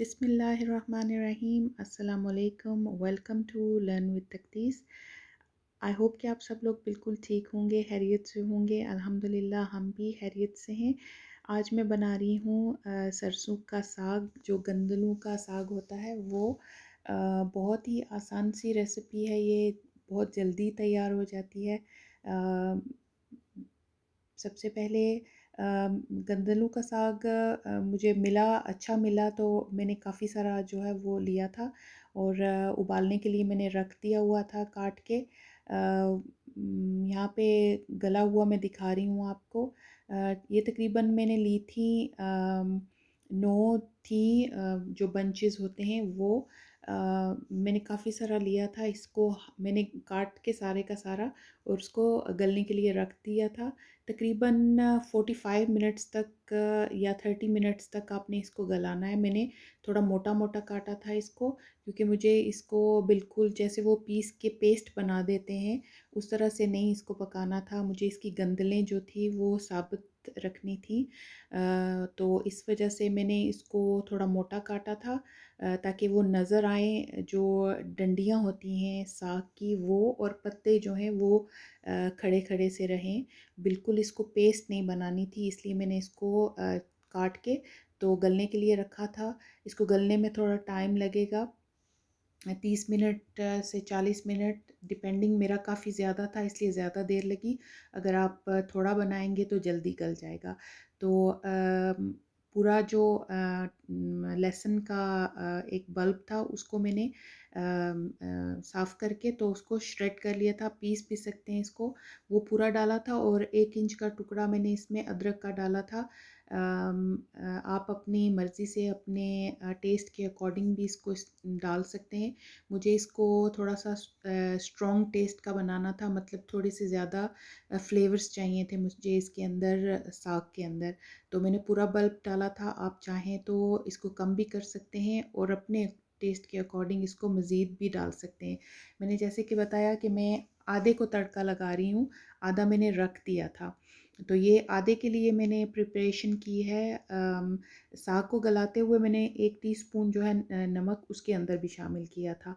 बिस्मिल्लाहिर्रहमानिर्रहीम अस्सलाम वालेकुम। Welcome to learn with Taqdees. I hope कि आप सब लोग बिल्कुल ठीक होंगे, खैरियत से होंगे। अल्हम्दुलिल्लाह हम भी खैरियत से हैं। आज मैं बना रही हूँ सरसों का साग, जो गंदलों का साग होता है वो। बहुत ही आसान सी रेसिपी है ये, बहुत जल्दी तैयार हो जाती है। सबसे पहले गंदलों का साग मुझे मिला, अच्छा मिला, तो मैंने काफ़ी सारा जो है वो लिया था और उबालने के लिए मैंने रख दिया हुआ था काट के। यहाँ पे गला हुआ मैं दिखा रही हूँ आपको। ये तकरीबन मैंने ली थी 9 थी, जो बंचेस होते हैं वो। मैंने काफ़ी सारा लिया था, इसको मैंने काट के सारे का सारा और उसको गलने के लिए रख दिया था। तकरीबन 45 मिनट्स तक या 30 मिनट्स तक आपने इसको गलाना है। मैंने थोड़ा मोटा मोटा काटा था इसको, क्योंकि मुझे इसको बिल्कुल जैसे वो पीस के पेस्ट बना देते हैं उस तरह से नहीं इसको पकाना था। मुझे इसकी गंदलें जो थी वो साबुत रखनी थी। तो इस वजह से मैंने इसको थोड़ा मोटा काटा था, ताकि वो नज़र आए जो डंडियाँ होती हैं साग की, वो और पत्ते जो हैं वो खड़े खड़े से रहें। बिल्कुल इसको पेस्ट नहीं बनानी थी, इसलिए मैंने इसको काट के तो गलने के लिए रखा था। इसको गलने में थोड़ा टाइम लगेगा, 30 मिनट से 40 मिनट डिपेंडिंग। मेरा काफ़ी ज़्यादा था इसलिए ज़्यादा देर लगी। अगर आप थोड़ा बनाएंगे तो जल्दी गल जाएगा। तो पूरा जो लहसुन का एक बल्ब था उसको मैंने साफ़ करके तो उसको श्रेड कर लिया था, पीस भी सकते हैं इसको, वो पूरा डाला था। और 1 इंच का टुकड़ा मैंने इसमें अदरक का डाला था। आप अपनी मर्ज़ी से अपने टेस्ट के अकॉर्डिंग भी इसको डाल सकते हैं। मुझे इसको थोड़ा सा स्ट्रॉन्ग टेस्ट का बनाना था, मतलब थोड़े से ज़्यादा फ्लेवर्स चाहिए थे मुझे इसके अंदर, साग के अंदर। तो मैंने पूरा बल्ब डाला था। आप चाहें तो इसको कम भी कर सकते हैं और अपने टेस्ट के अकॉर्डिंग इसको मज़ीद भी डाल सकते हैं। मैंने जैसे कि बताया कि मैं आधे को तड़का लगा रही हूँ, आधा मैंने रख दिया था। तो ये आधे के लिए मैंने प्रिपरेशन की है। साग को गलाते हुए मैंने 1 टीस्पून जो है नमक उसके अंदर भी शामिल किया था,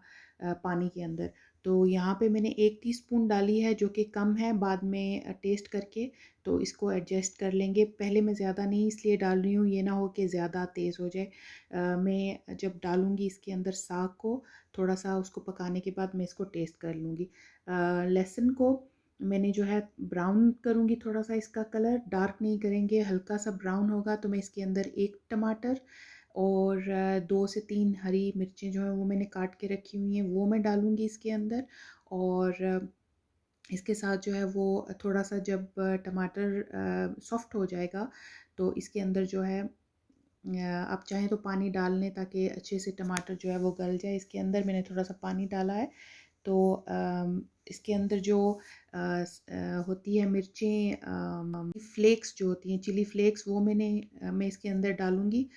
पानी के अंदर। तो यहाँ पे मैंने 1 टीस्पून डाली है, जो कि कम है, बाद में टेस्ट करके तो इसको एडजस्ट कर लेंगे। पहले मैं ज़्यादा नहीं इसलिए डाल रही हूँ, ये ना हो कि ज़्यादा तेज़ हो जाए। मैं जब डालूँगी इसके अंदर साग को, थोड़ा सा उसको पकाने के बाद मैं इसको टेस्ट कर लूँगी। लहसुन को मैंने जो है ब्राउन करूँगी, थोड़ा सा इसका कलर डार्क नहीं करेंगे, हल्का सा ब्राउन होगा। तो मैं इसके अंदर 1 टमाटर और 2 से 3 हरी मिर्चें जो हैं वो मैंने काट के रखी हुई हैं, वो मैं डालूँगी इसके अंदर। और इसके साथ जो है वो थोड़ा सा जब टमाटर सॉफ्ट हो जाएगा तो इसके अंदर जो है आप चाहें तो पानी डाल लें, ताकि अच्छे से टमाटर जो है वो गल जाए। इसके अंदर मैंने थोड़ा सा पानी डाला है। तो इसके अंदर जो होती है मिर्चें, फ्लेक्स जो होती हैं, चिली फ्लेक्स, वो मैं इसके अंदर डालूँगी।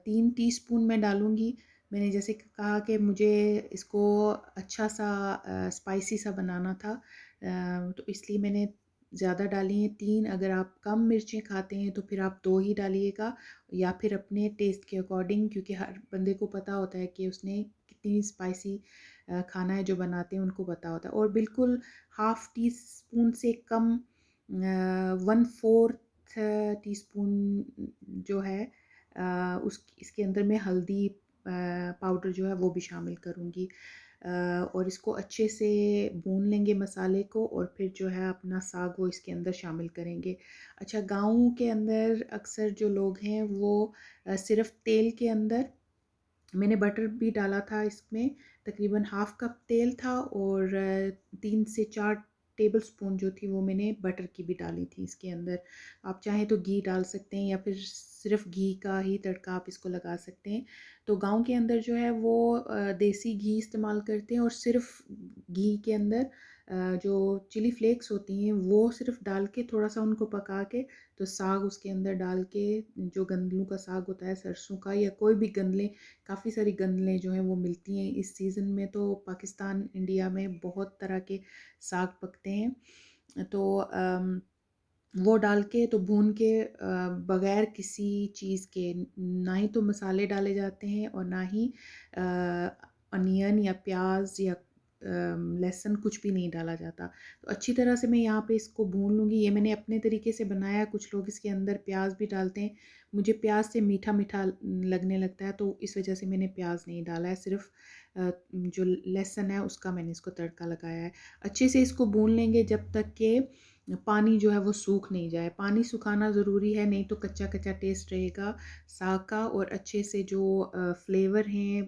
3 टीस्पून मैं डालूँगी। मैंने जैसे कहा कि मुझे इसको अच्छा सा स्पाइसी सा बनाना था, तो इसलिए मैंने ज़्यादा डाली हैं 3। अगर आप कम मिर्चें खाते हैं तो फिर आप 2 ही डालिएगा, या फिर अपने टेस्ट के अकॉर्डिंग, क्योंकि हर बंदे को पता होता है कि उसने कितनी स्पाइसी खाना है, जो बनाते हैं उनको पता होता है। और बिल्कुल हाफ़ टी स्पून से कम, 1/4 टीस्पून जो है उस इसके अंदर मैं हल्दी पाउडर जो है वो भी शामिल करूँगी। और इसको अच्छे से भून लेंगे मसाले को, और फिर जो है अपना साग वो इसके अंदर शामिल करेंगे। अच्छा, गाँव के अंदर अक्सर जो लोग हैं वो सिर्फ़ तेल के अंदर, मैंने बटर भी डाला था इसमें, तकरीबन हाफ़ कप तेल था, और 3 से 4 टेबलस्पून जो थी वो मैंने बटर की भी डाली थी इसके अंदर। आप चाहें तो घी डाल सकते हैं, या फिर सिर्फ़ घी का ही तड़का आप इसको लगा सकते हैं। तो गाँव के अंदर जो है वो देसी घी इस्तेमाल करते हैं, और सिर्फ़ घी के अंदर जो चिली फ्लेक्स होती हैं वो सिर्फ़ डाल के थोड़ा सा उनको पका के, तो साग उसके अंदर डाल के, जो गंदलों का साग होता है सरसों का, या कोई भी गंदलें, काफ़ी सारी गंदलें जो हैं वो मिलती हैं इस सीज़न में। तो पाकिस्तान, इंडिया में बहुत तरह के साग पकते हैं। तो वो डाल के तो भून के बगैर किसी चीज़ के, ना ही तो मसाले डाले जाते हैं और ना ही अनियन या प्याज या लहसुन कुछ भी नहीं डाला जाता। तो अच्छी तरह से मैं यहाँ पे इसको भून लूँगी। ये मैंने अपने तरीके से बनाया, कुछ लोग इसके अंदर प्याज भी डालते हैं। मुझे प्याज से मीठा मीठा लगने लगता है, तो इस वजह से मैंने प्याज नहीं डाला है, सिर्फ जो लहसुन है उसका मैंने इसको तड़का लगाया है। अच्छे से इसको भून लेंगे जब तक कि पानी जो है वो सूख नहीं जाए। पानी सुखाना ज़रूरी है, नहीं तो कच्चा कच्चा टेस्ट रहेगा साग का, और अच्छे से जो फ्लेवर हैं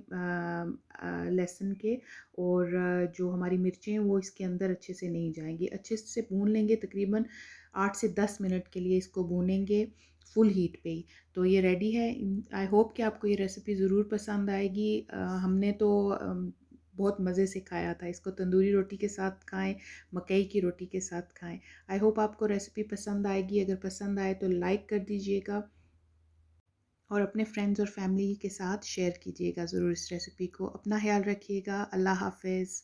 लहसुन के और जो हमारी मिर्चें हैं वो इसके अंदर अच्छे से नहीं जाएंगी। अच्छे से भून लेंगे, तकरीबन 8 से 10 मिनट के लिए इसको भूनेंगे फुल हीट पे ही। तो ये रेडी है। आई होप कि आपको ये रेसिपी ज़रूर पसंद आएगी। हमने तो बहुत मज़े से खाया था इसको, तंदूरी रोटी के साथ खाएं, मकई की रोटी के साथ खाएं। आई होप आपको रेसिपी पसंद आएगी। अगर पसंद आए तो लाइक कर दीजिएगा और अपने फ्रेंड्स और फैमिली के साथ शेयर कीजिएगा ज़रूर इस रेसिपी को। अपना ख्याल रखिएगा। अल्लाह हाफ़िज़।